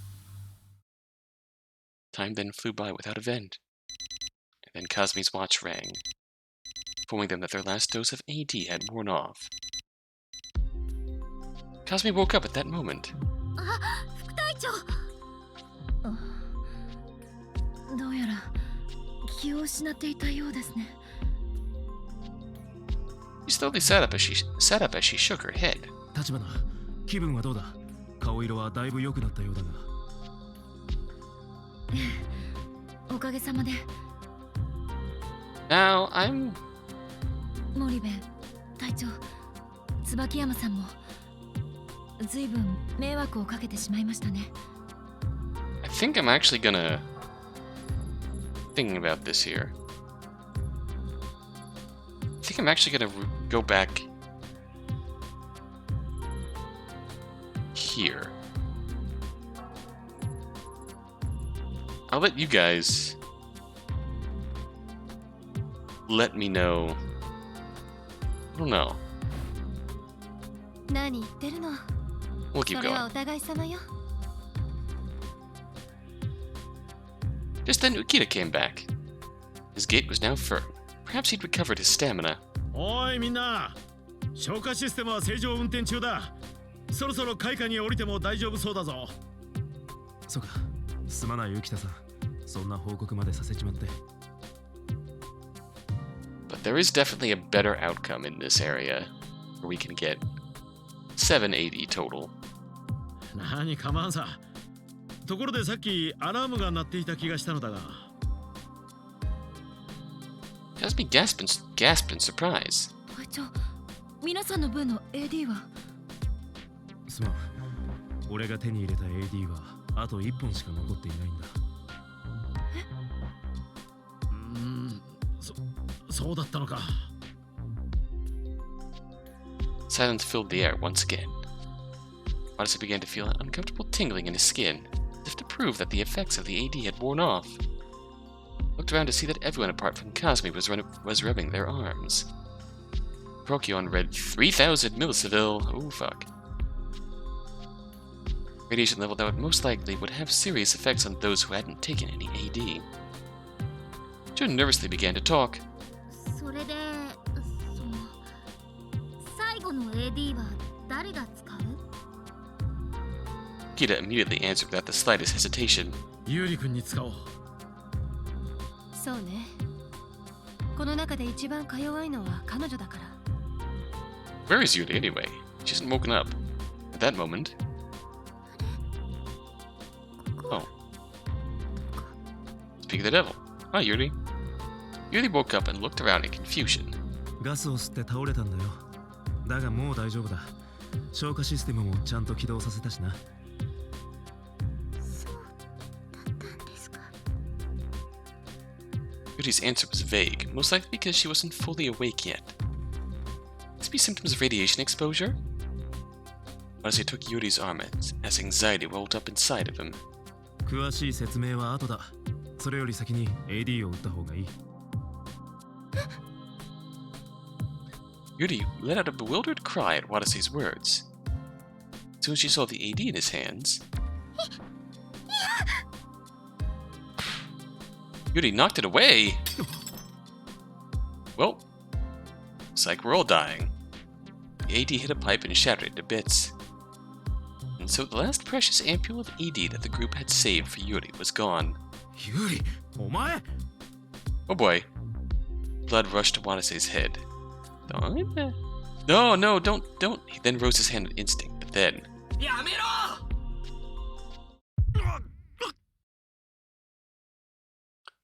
Time then flew by without event. And then Kazami's watch rang, informing them that their last dose of AD had worn off. Kazami woke up at that moment.
副隊長。
どうやら気を失っていたようですね。
She slowly sat up as she shook her head.
立花、気分はどうだ？顔色はだいぶ良くなったようだが。
おかげさまで。
Now, I'm...
森部隊長、椿山さんも随分迷惑をかけてしまいましたね。
I think I'm actually gonna... Thinking about this here. I think I'm actually gonna go back... here. I'll let you guys... let me know... I don't know.
何言ってるの。
We'll keep
それは
going.
お互い様よ。
Just then Ukita came back. His gait was now firm. Perhaps he'd recovered his stamina.
おいみんな、消火システムは正常運転中だ。そろそろ階下に降りても大丈夫そうだぞ。
そうか、すまない浮田さん。そんな報告までさせちまって。
But there is definitely a better outcome in this area, where we can get 780 total.
何かまんさ。ところでさっきアラームが鳴っていた気がしたのだが。
Kazami gasped in surprise.
隊長、皆さんの分の AD は。
すまん。俺が手に入れた AD はあと1本しか残っていないんだ。
そうだったのか。
Silence filled the air once again. Watase began to feel an uncomfortable tingling in his skin, as if to prove that the effects of the AD had worn off. Looked around to see that everyone apart from Kazami was rubbing their arms. Procyon read 3,000 millisivil. Oh fuck. Radiation level that would most likely would have serious effects on those who hadn't taken any AD. Jun nervously began to talk.
それで、その最後の AD は誰が使う？
Ukita immediately answered without the slightest hesitation.
ユーリ君に使おう。
そうね。この中で一番か弱いのは彼女だから。
Where is Yuri anyway? She hasn't woken up. At that moment... Oh. Speak of the devil. Hi, Yuri. Yuri woke up and looked around in confusion.
ガスを吸って倒れたんだよ。だがもう大丈夫だ。消火システムもちゃんと起動させたしな。
そうだったんですか。
Yuri's answer was vague, most likely because she wasn't fully awake yet. Could this be symptoms of radiation exposure? Watase took Yuri's arm as anxiety welled up inside of him.
詳しい説明は後だ。それより先に AD を打った方がいい。
Yuri let out a bewildered cry at Watase's words. As soon as she saw the AD in his hands, Yuri knocked it away. Well, looks like we're all dying. The AD hit a pipe and shattered it to bits. And so the last precious ampule of AD that the group had saved for Yuri was gone.
ユーリ、お前
Oh boy. Blood rushed to Watase's head. No, don't. He then rose his hand with instinct, but then...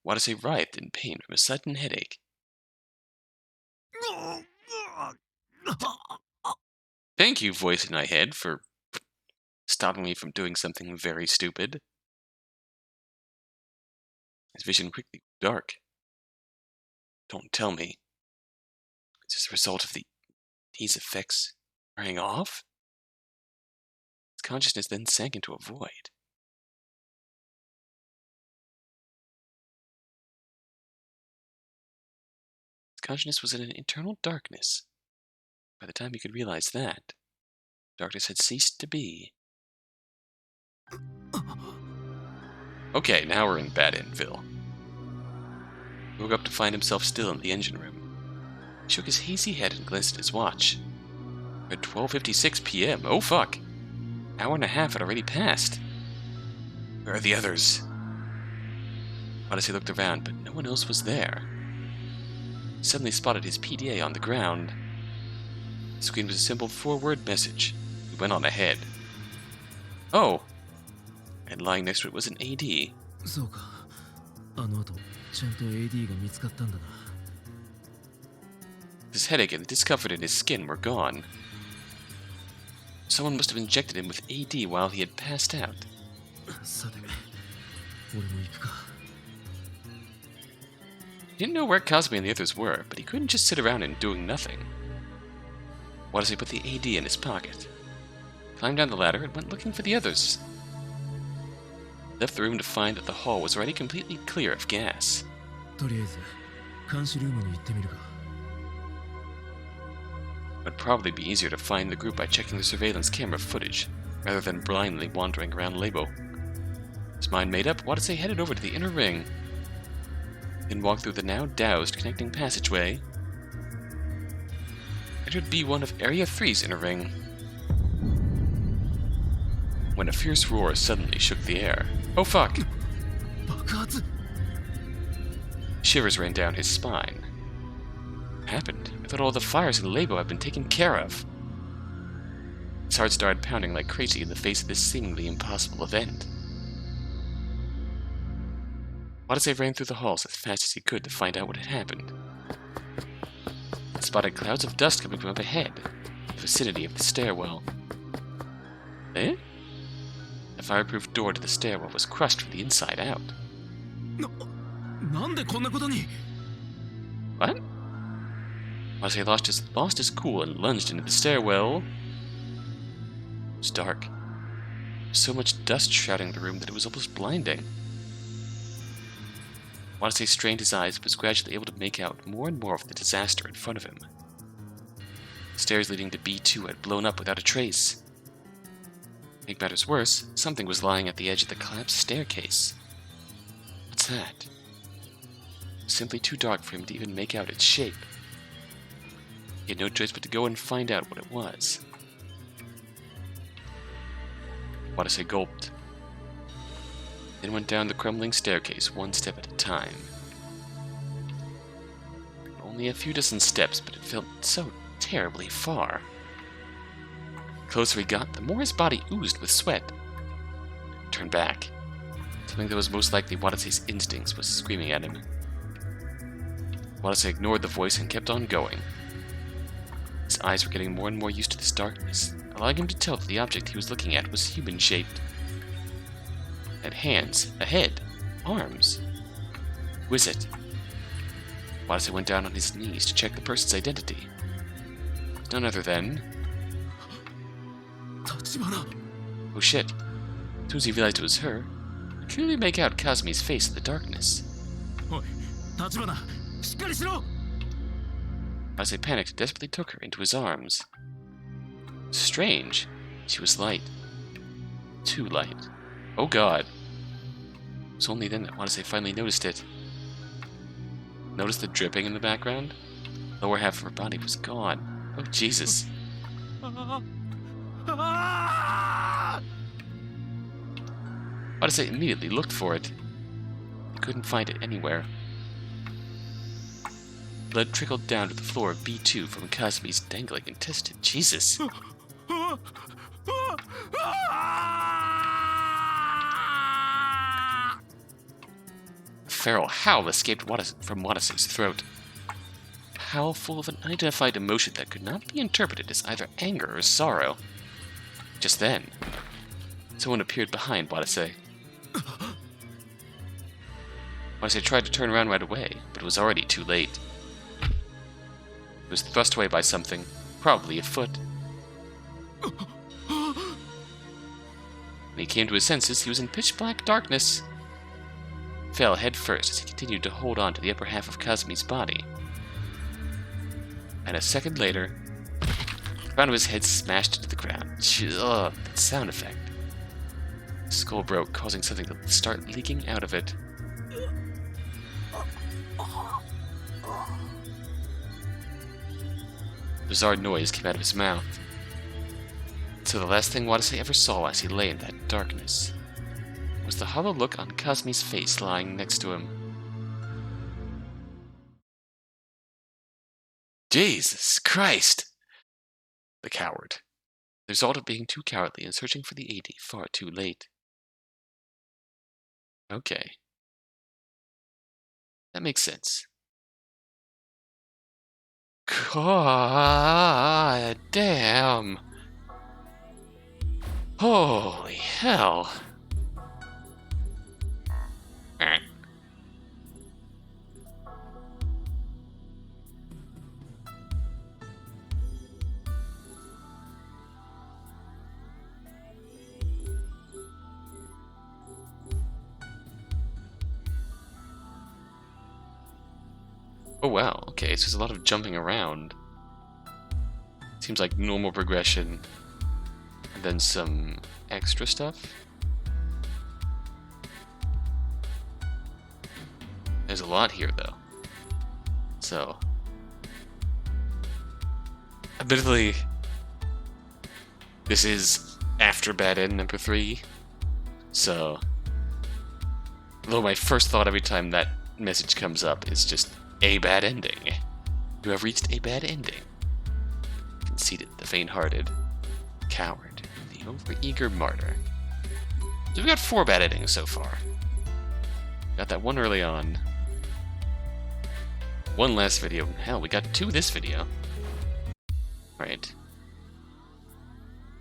Watase writhed in pain from a sudden headache. Thank you, voice in my head, for stopping me from doing something very stupid. His vision quickly grew dark. Don't tell me. Is this a result of these effects wearing off? His consciousness then sank into a void. His consciousness was in an internal darkness. By the time he could realize that, darkness had ceased to be. Okay, now we're in Bad Endville. He woke up to find himself still in the engine room. He shook his hazy head and glanced at his watch. At 12:56 p.m. Oh fuck! Hour and a half had already passed. Where are the others? Watase looked around, but no one else was there. He suddenly spotted his PDA on the ground. The screen was a simple 4-word message. He went on ahead. Oh! And lying next to it was an AD.
そうか。あの後、ちゃんと AD が見つかったんだな。
His headache and the discomfort in his skin were gone. Someone must have injected him with AD while he had passed out.
さて、俺も行くか。
He didn't know where Kazami and the others were, but he couldn't just sit around and doing nothing. Watase put the AD in his pocket, climbed down the ladder, and went looking for the others. Left the room to find that the hall was already completely clear of gas.
とりあえず、監視ルームに行ってみるか。
It would probably be easier to find the group by checking the surveillance camera footage, rather than blindly wandering around Labo. His mind made up, Watase headed over to the inner ring, then walked through the now doused connecting passageway, entered B1 of Area 3's inner ring, when a fierce roar suddenly shook the air. Oh fuck!
爆発!
Shivers ran down his spine. What happened? I thought all the fires in Labo had been taken care of. His heart started pounding like crazy in the face of this seemingly impossible event. Watase ran through the halls as fast as he could to find out what had happened. He spotted clouds of dust coming from up ahead, in the vicinity of the stairwell. Eh? The fireproof door to the stairwell was crushed from the inside out.
なんでこんなことに?
What? Watase lost his cool and lunged into the stairwell. It was dark. There was so much dust shrouding the room that it was almost blinding. Watase strained his eyes but was gradually able to make out more and more of the disaster in front of him. The stairs leading to B2 had blown up without a trace. To make matters worse, something was lying at the edge of the collapsed staircase. What's that? It was simply too dark for him to even make out its shape. He had no choice but to go and find out what it was. Watase gulped, then went down the crumbling staircase one step at a time. Only a few dozen steps, but it felt so terribly far. The closer he got, the more his body oozed with sweat. He turned back. Something that was most likely Watase's instincts was screaming at him. Watase ignored the voice and kept on going. His eyes were getting more and more used to this darkness, allowing him to tell that the object he was looking at was human-shaped. It had hands, a head, arms. Who is it? Watase went down on his knees to check the person's identity. None other than...
Tachibana!
Oh shit. As soon as he realized it was her, he could clearly make out Kazami's face in the darkness.
Oi, Tachibana! しっかりしろ!
As he panicked, desperately took her into his arms. Strange. She was light. Too light. Oh god. It was only then that Watase finally noticed it. Noticed the dripping in the background? The lower half of her body was gone. Oh Jesus. Watase immediately looked for it. He couldn't find it anywhere. Blood trickled down to the floor of B2 from Kazami's dangling intestine. Jesus. A feral howl escaped from Watase's throat. A howl full of an unidentified emotion that could not be interpreted as either anger or sorrow. Just then, someone appeared behind Watase. Watase tried to turn around right away, but it was already too late. He was thrust away by something, probably a foot. When he came to his senses, he was in pitch-black darkness. He fell head-first as he continued to hold on to the upper half of Kazami's body. And a second later, the crown of his head smashed into the ground. Ugh, that sound effect. His skull broke, causing something to start leaking out of it. A bizarre noise came out of his mouth. So the last thing Watase ever saw as he lay in that darkness was the hollow look on Kazami's face lying next to him. Jesus Christ! The coward. The result of being too cowardly and searching for the 80 far too late. Okay. That makes sense. God damn. Holy hell. Oh wow, okay, so there's a lot of jumping around. Seems like normal progression, and then some extra stuff. There's a lot here though. So, admittedly, this is after bad end number 3, so, although my first thought every time that message comes up is just, a bad ending. You have reached a bad ending. Conceited, the faint-hearted, coward, the overeager martyr. So we got 4 bad endings so far. Got that one early on. One last video. Hell, we got 2 this video. Right.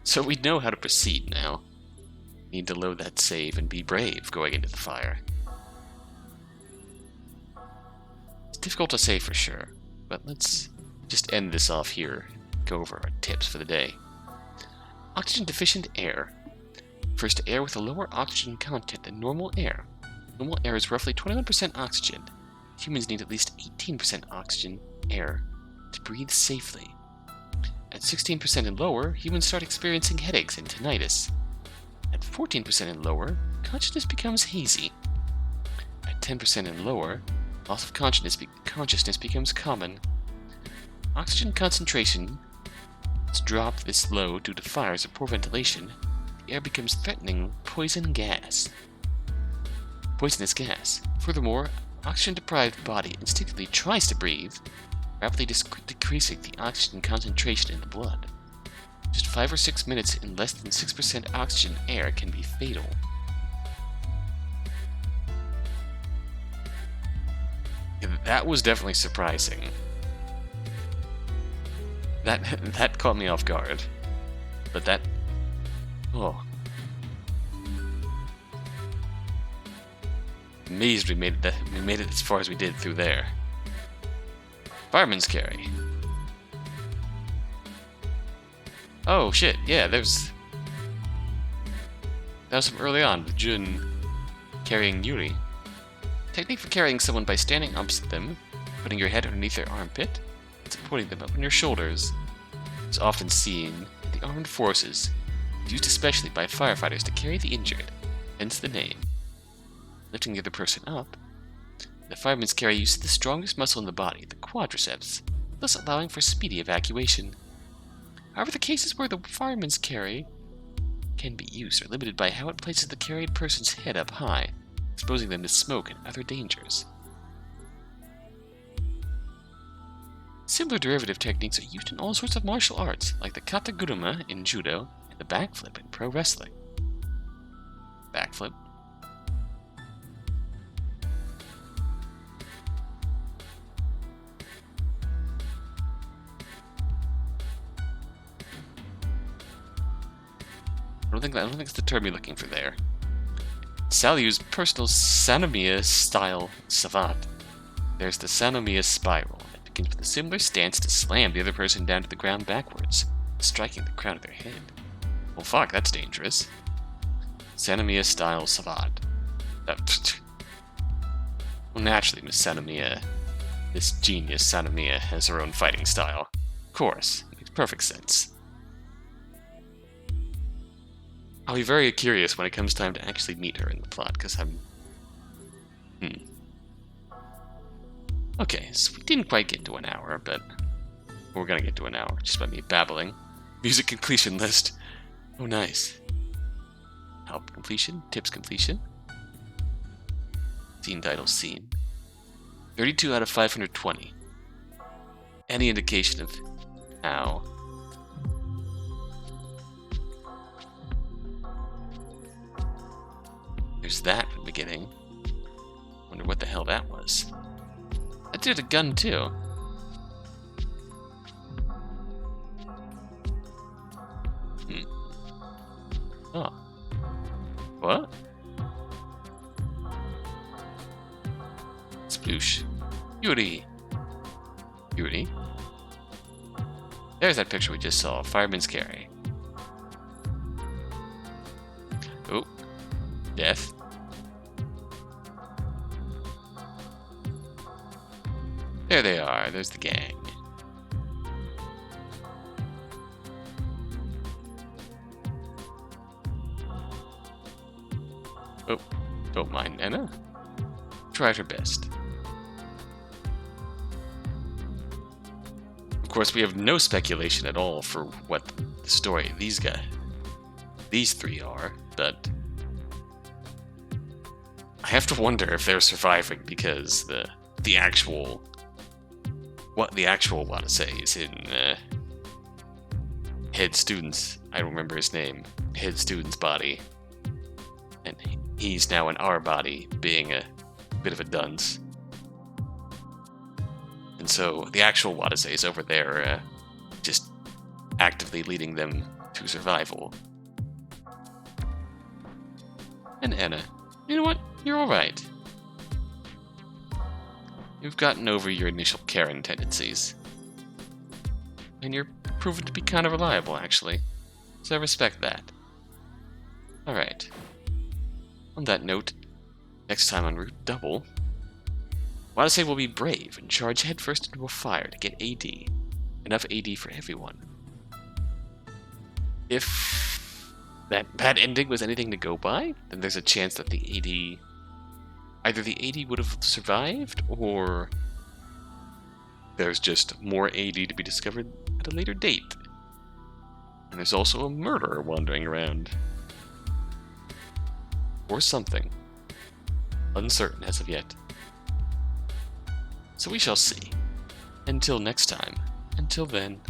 So we know how to proceed now. Need to load that save and be brave going into the fire. It's difficult to say for sure, but let's just end this off here. Go over our tips for the day. Oxygen deficient air. Refers to air with a lower oxygen content than normal air. Normal air is roughly 21% oxygen. Humans need at least 18% oxygen air to breathe safely. At 16% and lower, humans start experiencing headaches and tinnitus. At 14% and lower, consciousness becomes hazy. At 10% and lower, loss of consciousness becomes common. Oxygen concentration is dropped this low due to fires or poor ventilation. The air becomes threatening poisonous gas. Furthermore, oxygen-deprived body instinctively tries to breathe, rapidly decreasing the oxygen concentration in the blood. Just 5 or 6 minutes in less than 6% oxygen air can be fatal. Yeah, that was definitely surprising. That caught me off guard. But that... Oh. Amazed we made it as far as we did through there. Fireman's carry. Oh shit, yeah, that was from early on with Jun carrying Yuri. Technique for carrying someone by standing opposite them, putting your head underneath their armpit, and supporting them up on your shoulders. It's often seen in the armed forces, used especially by firefighters to carry the injured, hence the name. Lifting the other person up, the fireman's carry uses the strongest muscle in the body, the quadriceps, thus allowing for speedy evacuation. However, the cases where the fireman's carry can be used are limited by how it places the carried person's head up high, exposing them to smoke and other dangers. Similar derivative techniques are used in all sorts of martial arts, like the kataguruma in judo and the backflip in pro wrestling. Backflip. I don't think that's the term you're looking for there. Salyu's personal Sanomiya style savate. There's the Sanomiya spiral. It begins with a similar stance to slam the other person down to the ground backwards, striking the crown of their head. Well, fuck, that's dangerous. Sanomiya style savate. Well, naturally, Miss Sanomiya, this genius Sanomiya, has her own fighting style. Of course, it makes perfect sense. I'll be very curious when it comes time to actually meet her in the plot, because I'm... Okay, so we didn't quite get to an hour, but we're gonna get to an hour, just by me babbling. Music completion list. Oh, nice. Help completion, tips completion. Scene title, scene. 32 out of 520. Any indication of how There's that at the beginning. Wonder what the hell that was. That did a gun too. Oh. What? Sploosh. Yuri. Yuri? There's that picture we just saw. Fireman's carry. Oh. Death. There they are. There's the gang. Oh, don't mind Anna. Tried her best. Of course, we have no speculation at all for what the story of these three are, but I have to wonder if they're surviving because the actual Watase is in head student's, I don't remember his name, head student's body, and he's now in our body, being a bit of a dunce. And so the actual Watase is over there, just actively leading them to survival. And Anna, you know what? You're alright. You've gotten over your initial Karen tendencies. And you're proven to be kind of reliable, actually. So I respect that. Alright. On that note, next time on Route Double, Watase will be brave and charge headfirst into a fire to get AD. Enough AD for everyone. If that ending was anything to go by, then there's a chance that the AD... either the AD would have survived, or there's just more AD to be discovered at a later date. And there's also a murderer wandering around. Or something. Uncertain as of yet. So we shall see. Until next time. Until then...